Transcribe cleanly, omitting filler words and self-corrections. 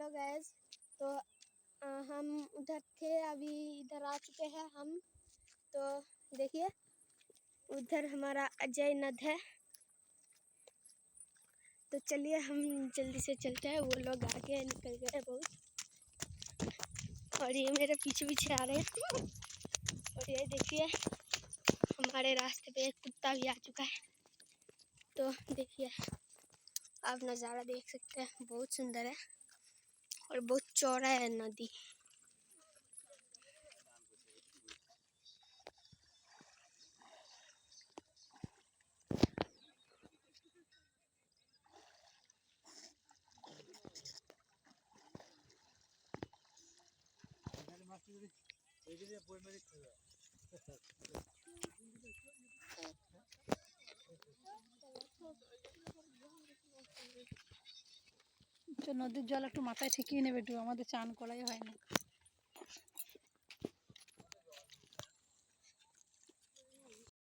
Hello guys, तो हम उधर थे, अभी इधर आ चुके हैं हम। तो देखिए उधर हमारा अजय नद है। तो चलिए हम जल्दी से चलते हैं, वो लोग आगे निकल गए बहुत, और ये मेरे पीछे पीछे आ रहे हैं। और ये देखिए हमारे रास्ते पे एक कुत्ता भी आ चुका है। तो देखिए आप नज़ारा देख सकते हैं, बहुत सुंदर है और बहुत चौड़ा है नदी। নদীর জল একটু মাথায় ঠেকিয়ে নেবে, একটু আমাদের চান করাই হয় না।